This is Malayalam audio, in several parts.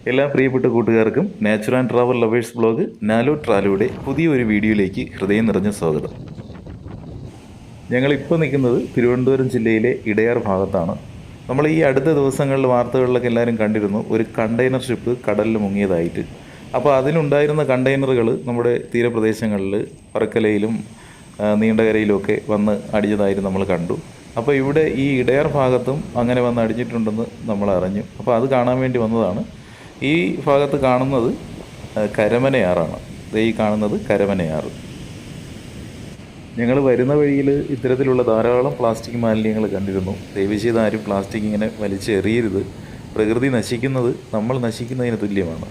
എല്ലാ പ്രിയപ്പെട്ട കൂട്ടുകാർക്കും natural and travel lovers blog നാലോ ട്രാലോയുടെ പുതിയൊരു വീഡിയോയിലേക്ക് ഹൃദയം നിറഞ്ഞ സ്വാഗതം. ഞങ്ങളിപ്പോൾ നിൽക്കുന്നത് തിരുവനന്തപുരം ജില്ലയിലെ ഇടയാർ ഭാഗത്താണ്. നമ്മൾ ഈ അടുത്ത ദിവസങ്ങളിൽ വാർത്തകളിലൊക്കെ എല്ലാവരും കണ്ടിരുന്നു ഒരു കണ്ടെയ്നർ ഷിപ്പ് കടലിൽ മുങ്ങിയതായിട്ട്. അപ്പോൾ അതിനുണ്ടായിരുന്ന കണ്ടെയ്നറുകൾ നമ്മുടെ തീരപ്രദേശങ്ങളിൽ പറക്കലയിലും നീണ്ടകരയിലുമൊക്കെ വന്ന് അടിഞ്ഞതായിട്ട് നമ്മൾ കണ്ടു. അപ്പോൾ ഇവിടെ ഈ ഇടയാർ ഭാഗത്തും അങ്ങനെ വന്ന് അടിഞ്ഞിട്ടുണ്ടെന്ന് നമ്മൾ അറിഞ്ഞു. അപ്പോൾ അത് കാണാൻ വേണ്ടി വന്നതാണ്. ഈ ഭാഗത്ത് കാണുന്നത് കരമനയാറാണ്. ഈ കാണുന്നത് കരമനയാറ്. ഞങ്ങൾ വരുന്ന വഴിയിൽ ഇത്തരത്തിലുള്ള ധാരാളം പ്ലാസ്റ്റിക് മാലിന്യങ്ങൾ കണ്ടിരുന്നു. ദയവ് ചെയ്ത് ആരും പ്ലാസ്റ്റിക് ഇങ്ങനെ വലിച്ചെറിയരുത്. പ്രകൃതി നശിക്കുന്നത് നമ്മൾ നശിക്കുന്നതിന് തുല്യമാണ്.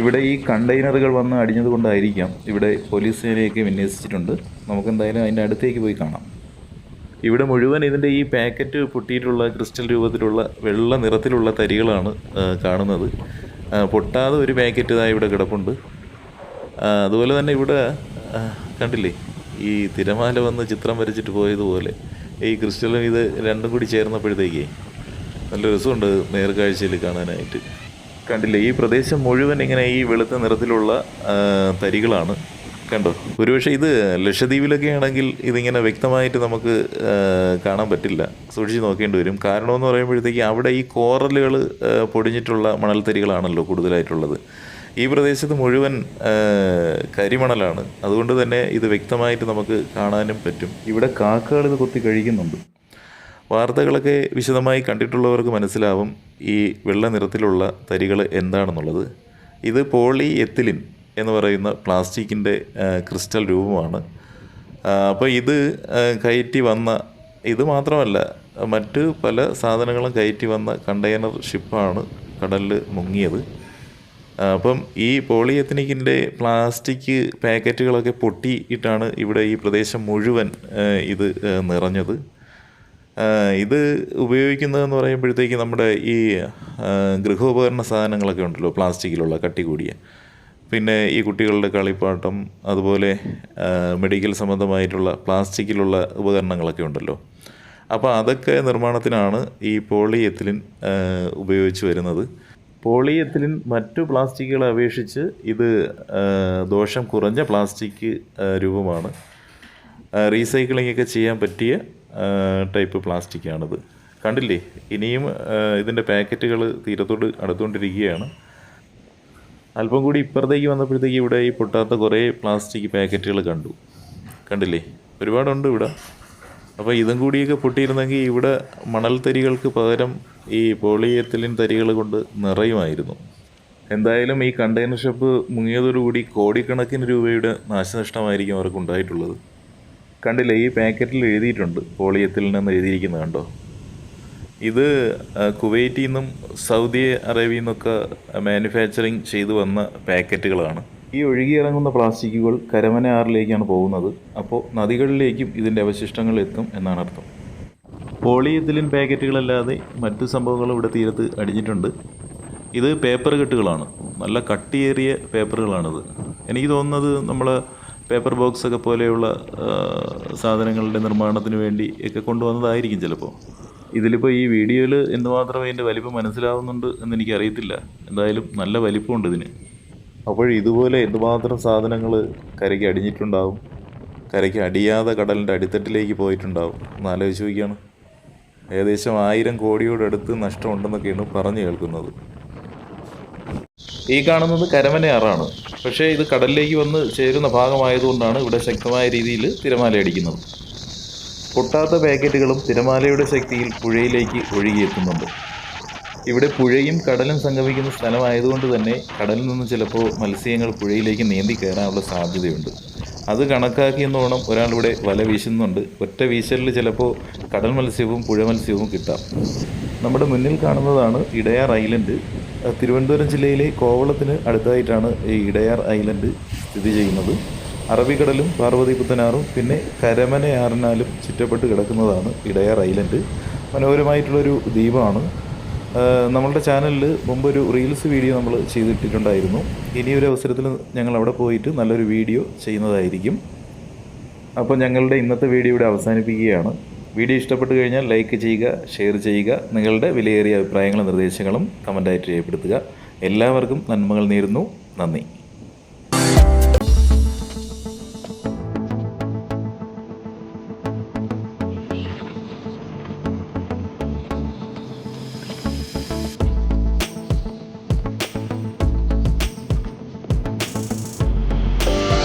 ഇവിടെ ഈ കണ്ടെയ്നറുകൾ വന്ന് അടിഞ്ഞതുകൊണ്ടായിരിക്കാം ഇവിടെ പോലീസ് സേനയൊക്കെ വിന്യസിച്ചിട്ടുണ്ട്. നമുക്കെന്തായാലും അതിൻ്റെ അടുത്തേക്ക് പോയി കാണാം. ഇവിടെ മുഴുവൻ ഇതിൻ്റെ ഈ പാക്കറ്റ് പൊട്ടിയിട്ടുള്ള ക്രിസ്റ്റൽ രൂപത്തിലുള്ള വെള്ള നിറത്തിലുള്ള തരികളാണ് കാണുന്നത്. പൊട്ടാതെ ഒരു പാക്കറ്റ് ഇതായി ഇവിടെ കിടപ്പുണ്ട്. അതുപോലെ തന്നെ ഇവിടെ കണ്ടില്ലേ, ഈ തിരമാല വന്ന് ചിത്രം വരച്ചിട്ട് പോയതുപോലെ ഈ ക്രിസ്റ്റലും ഇത് രണ്ടും കൂടി ചേർന്നപ്പോഴത്തേക്കേ നല്ല രസമുണ്ട് നേർക്കാഴ്ചയിൽ കാണാനായിട്ട്. കണ്ടില്ലേ, ഈ പ്രദേശം മുഴുവൻ ഇങ്ങനെ ഈ വെളുത്ത നിറത്തിലുള്ള തരികളാണ്. കണ്ടോ, ഒരുപക്ഷെ ഇത് ലക്ഷദ്വീപിലൊക്കെ ആണെങ്കിൽ ഇതിങ്ങനെ വ്യക്തമായിട്ട് നമുക്ക് കാണാൻ പറ്റില്ല, സൂക്ഷിച്ച് നോക്കേണ്ടി വരും. കാരണമെന്ന് പറയുമ്പോഴത്തേക്ക് അവിടെ ഈ കോറലുകൾ പൊടിഞ്ഞിട്ടുള്ള മണൽത്തരികളാണല്ലോ കൂടുതലായിട്ടുള്ളത്. ഈ പ്രദേശത്ത് മുഴുവൻ കരിമണലാണ്. അതുകൊണ്ട് തന്നെ ഇത് വ്യക്തമായിട്ട് നമുക്ക് കാണാനും പറ്റും. ഇവിടെ കാക്കകൾ ഇത് കൊത്തി കഴിക്കുന്നുണ്ട്. വാർത്തകളൊക്കെ വിശദമായി കണ്ടിട്ടുള്ളവർക്ക് മനസ്സിലാവും ഈ വെള്ള നിറത്തിലുള്ള തരികൾ എന്താണെന്നുള്ളത്. ഇത് പോളി എത്തിലിൻ എന്ന് പറയുന്ന പ്ലാസ്റ്റിക്കിൻ്റെ ക്രിസ്റ്റൽ രൂപമാണ്. അപ്പോൾ ഇത് കയറ്റി വന്ന, ഇത് മാത്രമല്ല മറ്റ് പല സാധനങ്ങളും കയറ്റി വന്ന കണ്ടെയ്നർ ഷിപ്പാണ് കടലിൽ മുങ്ങിയത്. അപ്പം ഈ പോളിയെത്തനിക്കിൻ്റെ പ്ലാസ്റ്റിക് പാക്കറ്റുകളൊക്കെ പൊട്ടിയിട്ടാണ് ഇവിടെ ഈ പ്രദേശം മുഴുവൻ ഇത് നിറഞ്ഞത്. ഇത് ഉപയോഗിക്കുന്നതെന്ന് പറയുമ്പോഴത്തേക്ക് നമ്മുടെ ഈ ഗൃഹോപകരണ സാധനങ്ങളൊക്കെ ഉണ്ടല്ലോ, പ്ലാസ്റ്റിക്കിലുള്ള കട്ടി കൂടിയ, പിന്നെ ഈ കുട്ടികളുടെ കളിപ്പാട്ടം, അതുപോലെ മെഡിക്കൽ സംബന്ധമായിട്ടുള്ള പ്ലാസ്റ്റിക്കിലുള്ള ഉപകരണങ്ങളൊക്കെ ഉണ്ടല്ലോ. അപ്പോൾ അതൊക്കെ നിർമ്മാണത്തിനാണ് ഈ പോളി എത്തിലിൻ ഉപയോഗിച്ച് വരുന്നത്. പോളി എത്തിലിൻ മറ്റു പ്ലാസ്റ്റിക്കുകളെ അപേക്ഷിച്ച് ഇത് ദോഷം കുറഞ്ഞ പ്ലാസ്റ്റിക് രൂപമാണ്. റീസൈക്ലിംഗ് ഒക്കെ ചെയ്യാൻ പറ്റിയ ടൈപ്പ് പ്ലാസ്റ്റിക്കാണിത്. കണ്ടില്ലേ, ഇനിയും ഇതിൻ്റെ പാക്കറ്റുകൾ തീരത്തോട് അടുത്തുകൊണ്ടിരിക്കുകയാണ്. അല്പം കൂടി ഇപ്പുറത്തേക്ക് വന്നപ്പോഴത്തേക്ക് ഇവിടെ ഈ പൊട്ടാത്ത കുറേ പ്ലാസ്റ്റിക് പാക്കറ്റുകൾ കണ്ടില്ലേ, ഒരുപാടുണ്ട് ഇവിടെ. അപ്പോൾ ഇതും കൂടിയൊക്കെ പൊട്ടിയിരുന്നെങ്കിൽ ഇവിടെ മണൽ തരികൾക്ക് പകരം ഈ പോളിയെത്തിലിൻ തരികൾ കൊണ്ട് നിറയുമായിരുന്നു. എന്തായാലും ഈ കണ്ടെയ്നർ ഷിപ്പ് മുങ്ങിയതോടുകൂടി കോടിക്കണക്കിന് രൂപയുടെ നാശനഷ്ടമായിരിക്കും അവർക്ക് ഉണ്ടായിട്ടുള്ളത്. കണ്ടില്ലേ, ഈ പാക്കറ്റിൽ എഴുതിയിട്ടുണ്ട് പോളിയെത്തിലിൻ എന്ന് എഴുതിയിരിക്കുന്നത് കണ്ടോ. ഇത് കുവൈറ്റിൽ നിന്നും സൗദി അറേബ്യയിൽ നിന്നൊക്കെ മാനുഫാക്ചറിങ് ചെയ്തു വന്ന പാക്കറ്റുകളാണ്. ഈ ഒഴുകിയിറങ്ങുന്ന പ്ലാസ്റ്റിക്കുകൾ കരമനയാറിലേക്കാണ് പോകുന്നത്. അപ്പോൾ നദികളിലേക്കും ഇതിൻ്റെ അവശിഷ്ടങ്ങൾ എത്തും എന്നാണ് അർത്ഥം. പോളിയെത്തിലിൻ പാക്കറ്റുകളല്ലാതെ മറ്റു സംഭവങ്ങളും ഇവിടെ തീരത്ത് അടിഞ്ഞിട്ടുണ്ട്. ഇത് പേപ്പർ കെട്ടുകളാണ്, നല്ല കട്ടിയേറിയ പേപ്പറുകളാണിത്. എനിക്ക് തോന്നുന്നത് നമ്മൾ പേപ്പർ ബോക്സൊക്കെ പോലെയുള്ള സാധനങ്ങളുടെ നിർമ്മാണത്തിന് വേണ്ടി ഒക്കെ കൊണ്ടുവന്നതായിരിക്കും ചിലപ്പോൾ. ഇതിലിപ്പോൾ ഈ വീഡിയോയിൽ എന്തുമാത്രം ഇതിൻ്റെ വലിപ്പം മനസ്സിലാവുന്നുണ്ട് എന്നെനിക്കറിയത്തില്ല. എന്തായാലും നല്ല വലിപ്പമുണ്ട് ഇതിന്. അപ്പോൾ ഇതുപോലെ എന്തുമാത്രം സാധനങ്ങൾ കരയ്ക്ക് അടിഞ്ഞിട്ടുണ്ടാവും, കരയ്ക്ക് അടിയാതെ കടലിൻ്റെ അടിത്തട്ടിലേക്ക് പോയിട്ടുണ്ടാവും എന്ന് ആലോചിച്ച് നോക്കിയാണ്. ഏകദേശം 1000 കോടിയോടടുത്ത് നഷ്ടമുണ്ടെന്നൊക്കെയാണ് പറഞ്ഞു കേൾക്കുന്നത്. ഈ കാണുന്നത് കരമനയാറാണ്. പക്ഷേ ഇത് കടലിലേക്ക് വന്ന് ചേരുന്ന ഭാഗമായതുകൊണ്ടാണ് ഇവിടെ ശക്തമായ രീതിയിൽ തിരമാല അടിക്കുന്നത്. പൊട്ടാത്ത പാക്കറ്റുകളും തിരമാലയുടെ ശക്തിയിൽ പുഴയിലേക്ക് ഒഴുകിയെത്തുന്നുണ്ട്. ഇവിടെ പുഴയും കടലും സംഗമിക്കുന്ന സ്ഥലമായതുകൊണ്ട് തന്നെ കടലിൽ നിന്ന് ചിലപ്പോൾ മത്സ്യങ്ങൾ പുഴയിലേക്ക് നീന്തി കയറാനുള്ള സാധ്യതയുണ്ട്. അത് കണക്കാക്കി എന്നോണം ഒരാളിവിടെ വല വീശുന്നുണ്ട്. ഒറ്റ വീശലിൽ ചിലപ്പോൾ കടൽ മത്സ്യവും പുഴ മത്സ്യവും കിട്ടാം. നമ്മുടെ മുന്നിൽ കാണുന്നതാണ് ഇടയാർ ഐലൻഡ്. തിരുവനന്തപുരം ജില്ലയിലെ കോവളത്തിന് അടുത്തായിട്ടാണ് ഈ ഇടയാർ ഐലൻഡ് സ്ഥിതി ചെയ്യുന്നത്. അറബിക്കടലും പാർവതി പുത്തനാറും പിന്നെ കരമനയാറിനാലും ചുറ്റപ്പെട്ട് കിടക്കുന്നതാണ് ഇടയാർ ഐലൻഡ്. മനോഹരമായിട്ടുള്ളൊരു ദ്വീപാണ്. നമ്മളുടെ ചാനലിൽ മുമ്പൊരു റീൽസ് വീഡിയോ നമ്മൾ ചെയ്തിട്ടിട്ടുണ്ടായിരുന്നു. ഇനിയൊരു അവസരത്തിൽ ഞങ്ങൾ അവിടെ പോയിട്ട് നല്ലൊരു വീഡിയോ ചെയ്യുന്നതായിരിക്കും. അപ്പോൾ ഞങ്ങളുടെ ഇന്നത്തെ വീഡിയോ ഇവിടെ അവസാനിപ്പിക്കുകയാണ്. വീഡിയോ ഇഷ്ടപ്പെട്ട് കഴിഞ്ഞാൽ ലൈക്ക് ചെയ്യുക, ഷെയർ ചെയ്യുക. നിങ്ങളുടെ വിലയേറിയ അഭിപ്രായങ്ങളും നിർദ്ദേശങ്ങളും കമൻറ്റായിട്ട് രേഖപ്പെടുത്തുക. എല്ലാവർക്കും നന്മകൾ നേരുന്നു. നന്ദി.